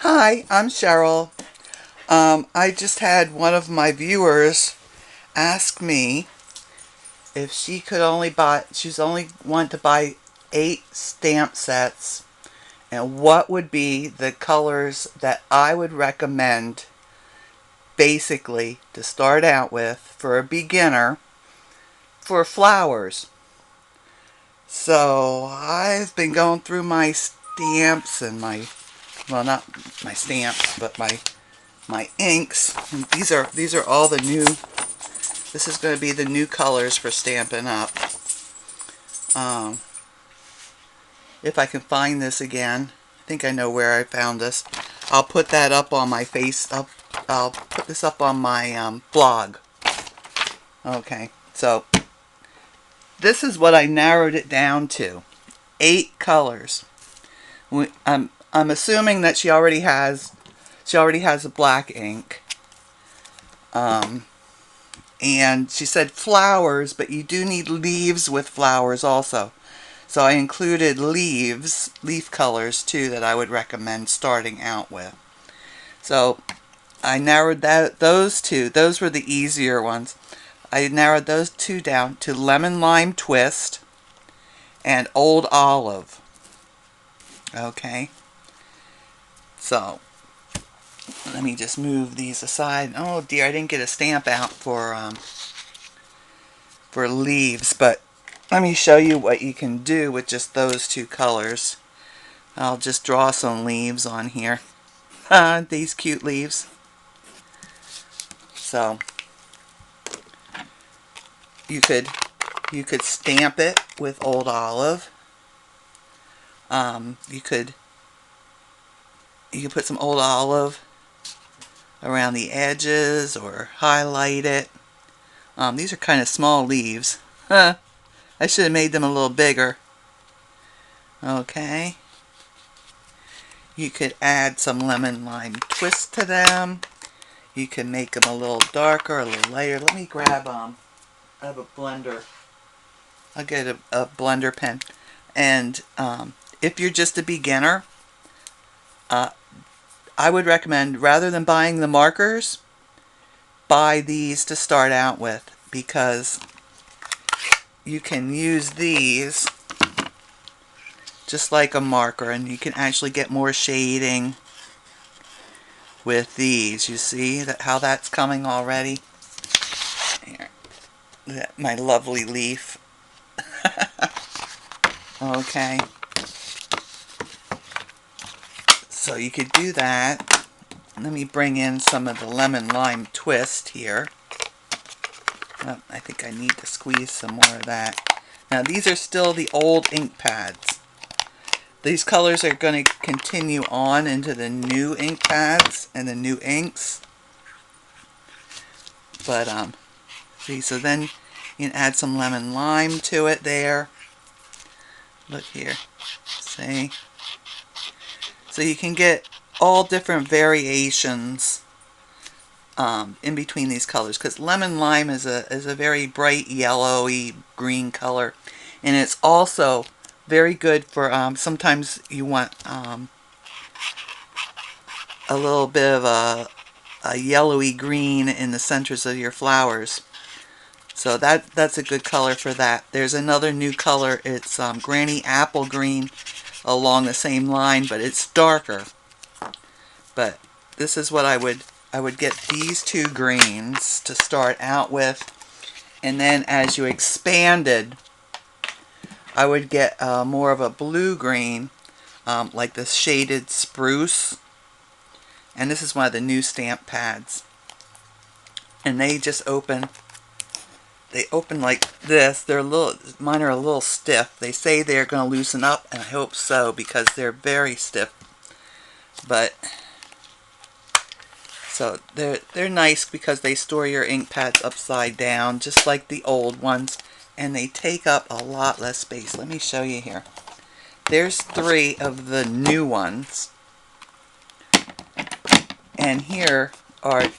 Hi, I'm Cheryl. I just had one of my viewers ask me if she's only wanted to buy 8 stamp sets, and what would be the colors that I would recommend basically to start out with for a beginner for flowers. So I've been going through my stamps and well, not my stamps, but my inks. And these are all the new. This is going to be the new colors for Stampin' Up. If I can find this again, I think I know where I found this. I'll put that up on my face. I'll put this up on my blog. Okay, so this is what I narrowed it down to: 8 colors. I'm assuming that she already has a black ink. And she said flowers, but you do need leaves with flowers also. So I included leaf colors too, that I would recommend starting out with. So I narrowed those two. Those were the easier ones. I narrowed those two down to Lemon Lime Twist and Old Olive. Okay. So let me just move these aside. Oh dear, I didn't get a stamp out for leaves, but let me show you what you can do with just those two colors. I'll just draw some leaves on here. These cute leaves. So you could stamp it with Old Olive. You could put some Old Olive around the edges or highlight it. These are kind of small leaves. I should have made them a little bigger. Okay. You could add some Lemon Lime Twist to them. You can make them a little darker, a little lighter. Let me grab, I have a blender. I'll get a blender pen. And if you're just a beginner, I would recommend, rather than buying the markers, buy these to start out with, because you can use these just like a marker, and you can actually get more shading with these. You see how that's coming already? Here, my lovely leaf. Okay. So you could do that. Let me bring in some of the Lemon Lime Twist here. Oh, I think I need to squeeze some more of that. Now these are still the old ink pads. These colors are going to continue on into the new ink pads and the new inks. But see, so then you can add some lemon lime to it there. Look here. See? So you can get all different variations in between these colors, because lemon lime is a very bright yellowy green color, and it's also very good for sometimes you want a little bit of a yellowy green in the centers of your flowers. So that's a good color for that. There's another new color. It's Granny Apple Green, along the same line, but it's darker. But this is what I would get these two greens to start out with, and then as you expanded, I would get more of a blue-green, like this shaded spruce. And this is one of the new stamp pads. And they just open. They open like this. Mine are a little stiff. They say they're going to loosen up, and I hope so, because they're very stiff. But so they're nice because they store your ink pads upside down, just like the old ones. And they take up a lot less space. Let me show you here. There's 3 of the new ones. And here are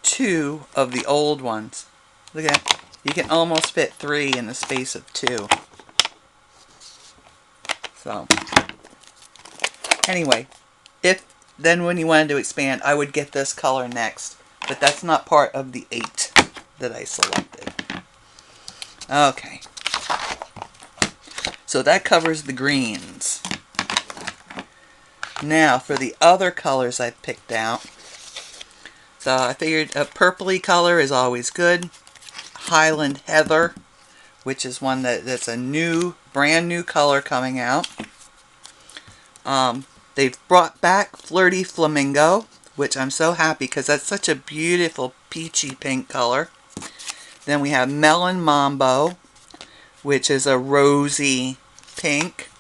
2 of the old ones. Look at that. You can almost fit 3 in the space of 2. So, anyway, if then when you wanted to expand, I would get this color next. But that's not part of the 8 that I selected. Okay. So that covers the greens. Now for the other colors I've picked out. So I figured a purpley color is always good. Highland Heather, which is one that's a new, brand new color coming out. They've brought back Flirty Flamingo, which I'm so happy because that's such a beautiful peachy pink color. Then we have Melon Mambo, which is a rosy pink.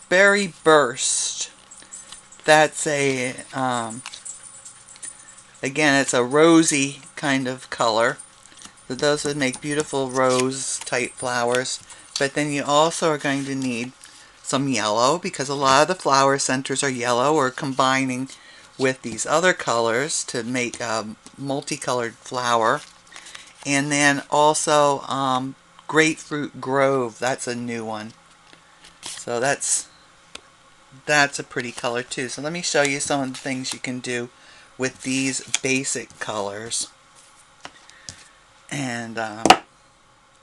Berry Burst, that's a, again, it's a rosy kind of color. So those would make beautiful rose type flowers. But then you also are going to need some yellow, because a lot of the flower centers are yellow or combining with these other colors to make a multicolored flower. And then also Grapefruit Grove, that's a new one. So that's a pretty color too. So let me show you some of the things you can do with these basic colors. And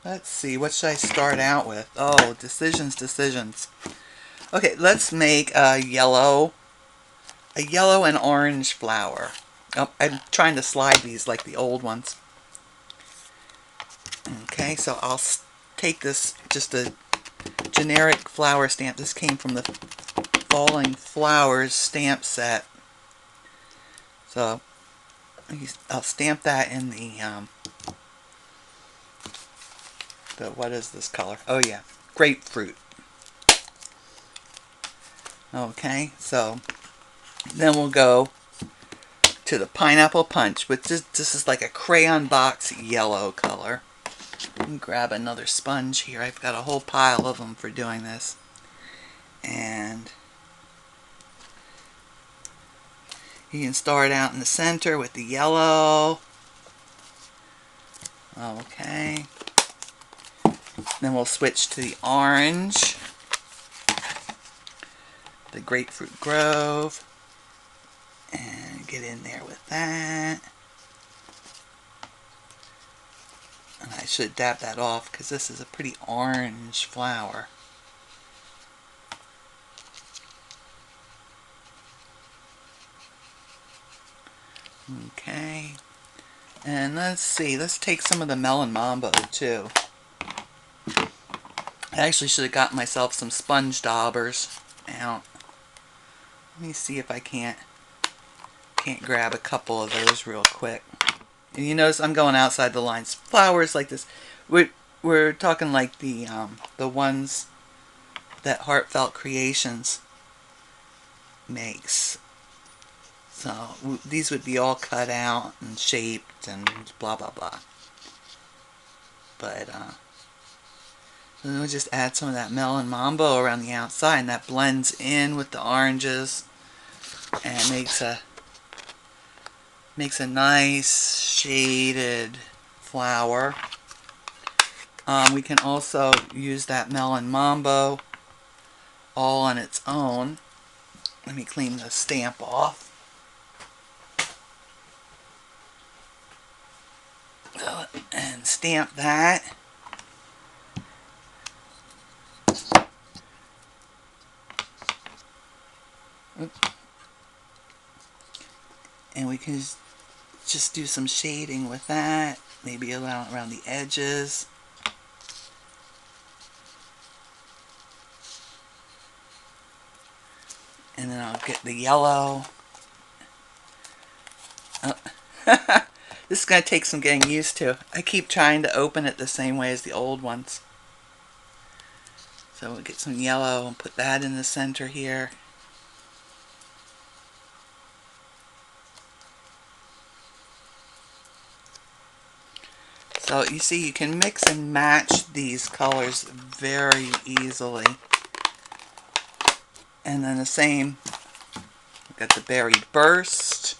let's see, what should I start out with? Oh, decisions. Okay, let's make a yellow and orange flower. Oh, I'm trying to slide these like the old ones. Okay, so I'll take this, just a generic flower stamp. This came from the Falling Flowers stamp set. So I'll stamp that in the what is this color? Oh yeah, grapefruit. Okay, so then we'll go to the Pineapple Punch, which this is like a crayon box yellow color. Let me grab another sponge here. I've got a whole pile of them for doing this. And you can start out in the center with the yellow. Okay. Then we'll switch to the orange. The Grapefruit Grove. And get in there with that. And I should dab that off because this is a pretty orange flower. Okay. And let's see, let's take some of the Melon Mambo too. I actually should have got myself some sponge daubers out. Let me see if I can't grab a couple of those real quick. And you notice I'm going outside the lines. Flowers like this, we're talking like the ones that Heartfelt Creations makes. So these would be all cut out and shaped and blah blah blah. But then we'll just add some of that Melon Mambo around the outside, and that blends in with the oranges and makes a nice shaded flower. We can also use that Melon Mambo all on its own. Let me clean the stamp off. And stamp that. And we can just do some shading with that, maybe around the edges. And then I'll get the yellow. Oh. This is going to take some getting used to. I keep trying to open it the same way as the old ones. So we'll get some yellow and put that in the center here. So you see, you can mix and match these colors very easily. And then the same, we've got the Berry Burst.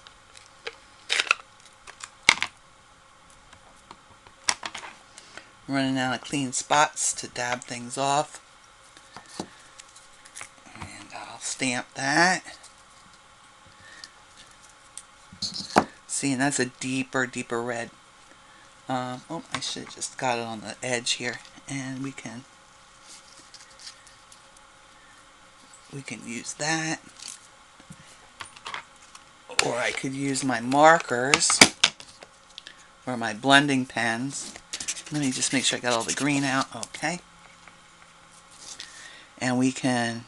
Running out of clean spots to dab things off. And I'll stamp that. See, and that's a deeper, deeper red. Oh, I should have just got it on the edge here, and we can use that, or I could use my markers or my blending pens. Let me just make sure I got all the green out. Okay, and we can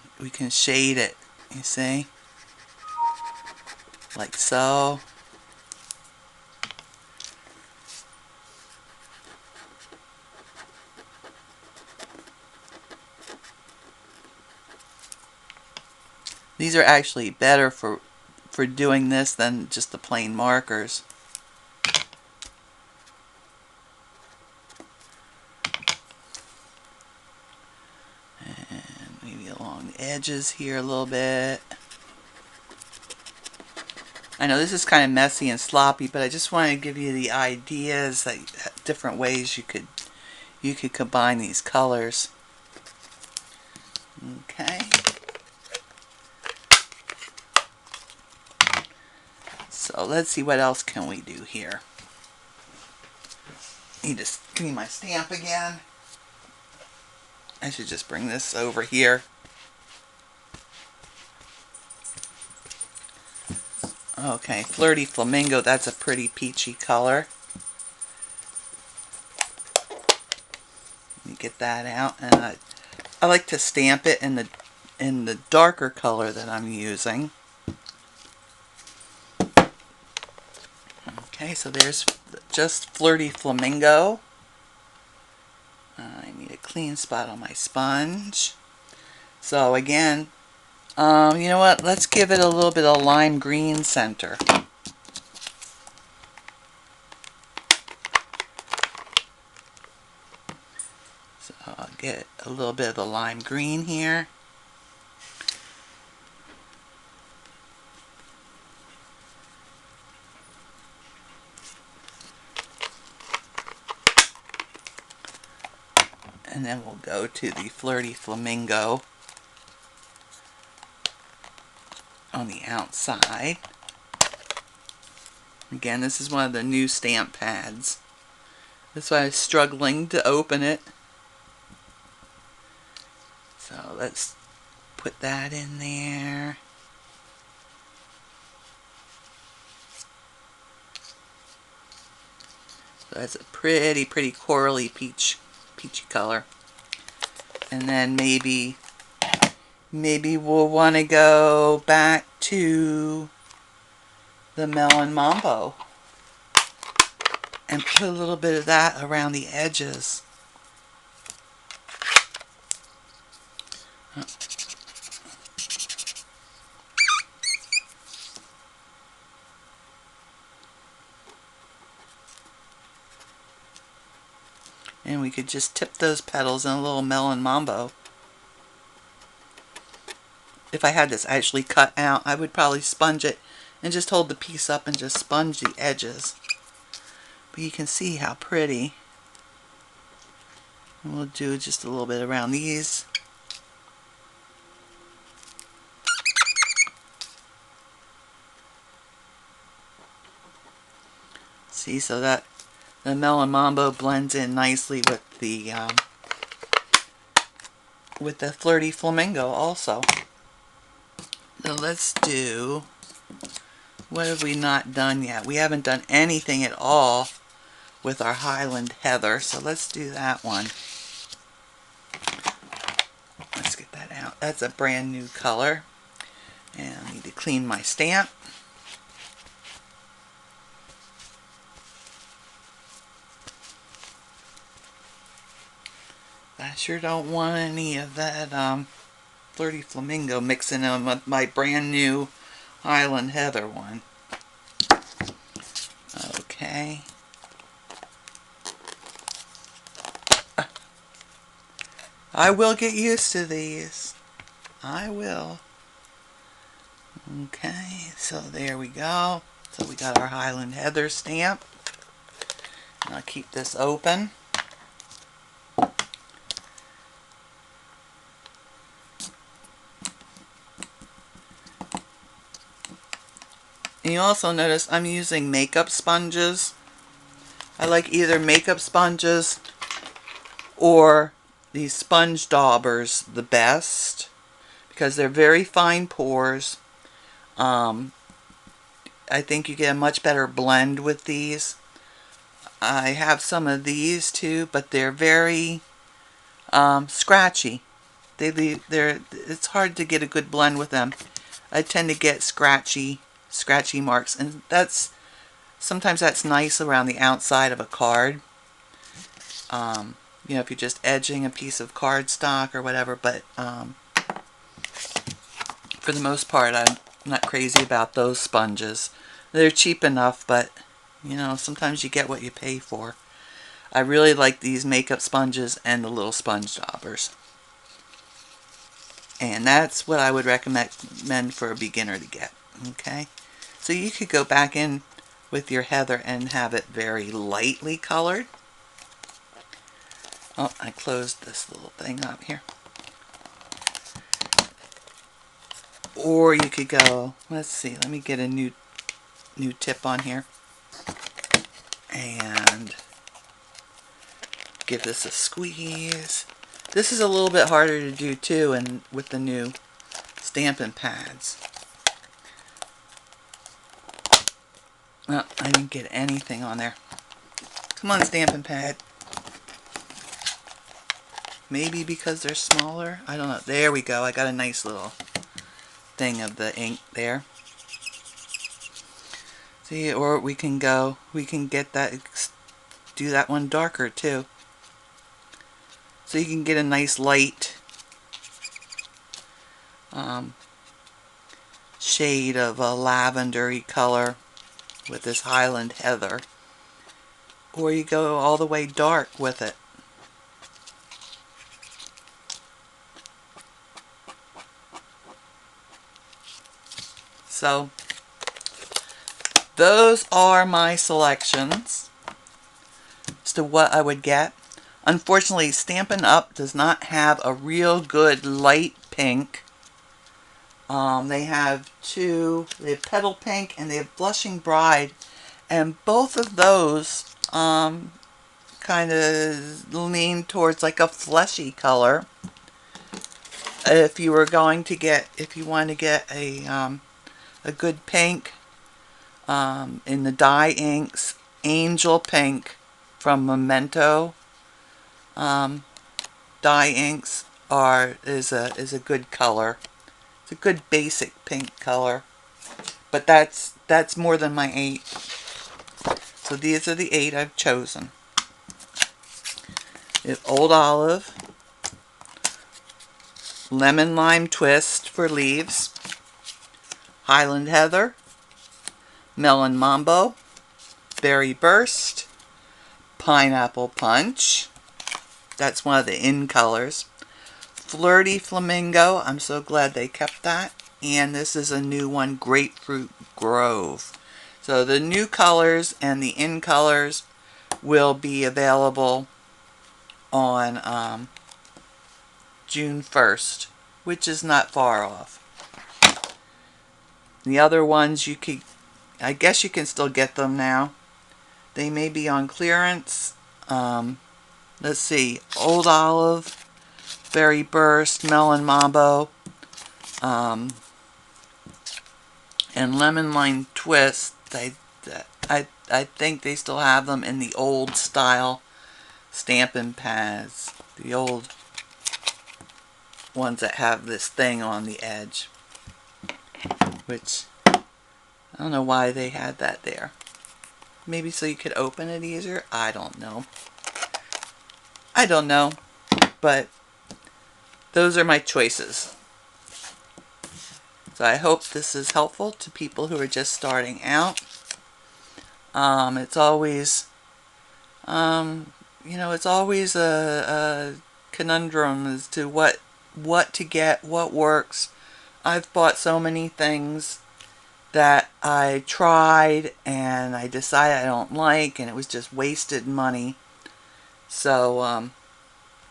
shade it. You see, like so. These are actually better for doing this than just the plain markers. And maybe along the edges here a little bit. I know this is kind of messy and sloppy, but I just wanted to give you the ideas that different ways you could combine these colors. Okay. So let's see what else can we do here. Need to clean my stamp again. I should just bring this over here. Okay, Flirty Flamingo, that's a pretty peachy color. Let me get that out, and I like to stamp it in the darker color that I'm using. Okay, so there's just Flirty Flamingo. I need a clean spot on my sponge. So again, you know what? Let's give it a little bit of lime green center. So I'll get a little bit of the lime green here. And then we'll go to the Flirty Flamingo on the outside. Again, this is one of the new stamp pads. That's why I was struggling to open it. So let's put that in there. So that's a pretty corally peachy color. And then maybe we'll want to go back to the Melon Mambo and put a little bit of that around the edges. And we could just tip those petals in a little Melon Mambo. If I had this actually cut out, I would probably sponge it and just hold the piece up and just sponge the edges. But you can see how pretty. And we'll do just a little bit around these. See, so that the Melon Mambo blends in nicely with the Flirty Flamingo also. So let's do, what have we not done yet? We haven't done anything at all with our Highland Heather, so let's do that one. Let's get that out. That's a brand new color. And I need to clean my stamp. I sure don't want any of that Flirty Flamingo mixing in with my brand new Highland Heather one. Okay. I will get used to these. I will. Okay, so there we go. So we got our Highland Heather stamp. And I'll keep this open. And you also notice I'm using makeup sponges. I like either makeup sponges or these sponge daubers the best because they're very fine pores. I think you get a much better blend with these. I have some of these too, but they're very scratchy. It's hard to get a good blend with them. I tend to get scratchy marks, and sometimes that's nice around the outside of a card. You know, if you're just edging a piece of cardstock or whatever, but for the most part, I'm not crazy about those sponges. They're cheap enough, but you know, sometimes you get what you pay for. I really like these makeup sponges and the little sponge daubers. And that's what I would recommend for a beginner to get. Okay? So you could go back in with your heather and have it very lightly colored. Oh, I closed this little thing up here. Or you could go, let's see, let me get a new tip on here. And give this a squeeze. This is a little bit harder to do too, and with the new Stampin' pads. Oh, I didn't get anything on there. Come on, Stampin' pad. Maybe because they're smaller? I don't know. There we go. I got a nice little thing of the ink there. See, or we can get that, do that one darker too. So you can get a nice light shade of a lavendery color with this Highland Heather. Or you go all the way dark with it. So those are my selections as to what I would get. Unfortunately, Stampin' Up! Does not have a real good light pink. They have they have Petal Pink and they have Blushing Bride. And both of those kind of lean towards like a fleshy color. If you want to get a good pink, in the dye inks, Angel Pink from Memento dye inks is a good color. It's a good basic pink color, but that's more than my 8. So these are the 8 I've chosen. It's Old Olive, Lemon Lime Twist for leaves, Highland Heather, Melon Mambo, Berry Burst, Pineapple Punch, that's one of the in colors, Flirty Flamingo, I'm so glad they kept that, and this is a new one, Grapefruit Grove. So the new colors and the in colors will be available on June 1st, which is not far off. The other ones I guess you can still get them now. They may be on clearance. Let's see, Old Olive, Berry Burst, Melon Mambo, and Lemon Lime Twist. I think they still have them in the old style Stampin' pads. The old ones that have this thing on the edge. Which, I don't know why they had that there. Maybe so you could open it easier? I don't know. I don't know. But those are my choices. So I hope this is helpful to people who are just starting out. It's always, it's always a conundrum as to what to get, what works. I've bought so many things that I tried and I decided I don't like, and it was just wasted money. So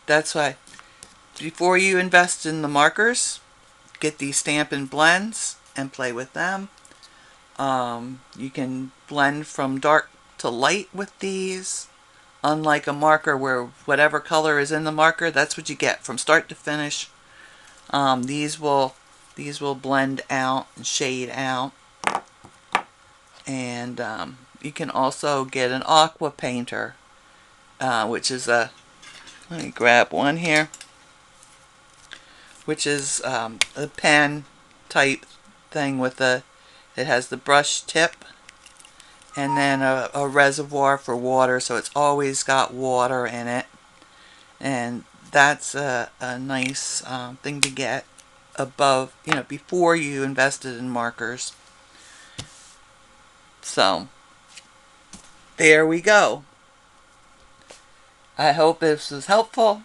that's why before you invest in the markers, get these Stampin' blends and play with them. You can blend from dark to light with these. Unlike a marker where whatever color is in the marker, that's what you get from start to finish. These will blend out and shade out. And you can also get an aqua painter, which is a, let me grab one here, which is a pen type thing with it has the brush tip and then a reservoir for water, so it's always got water in it. And that's a nice thing to get above, before you invested in markers. So there we go. I hope this was helpful.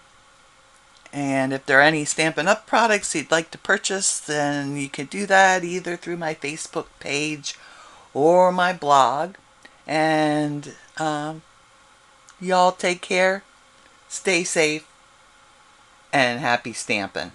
And if there are any Stampin' Up! Products you'd like to purchase, then you can do that either through my Facebook page or my blog. And y'all take care, stay safe, and happy stamping.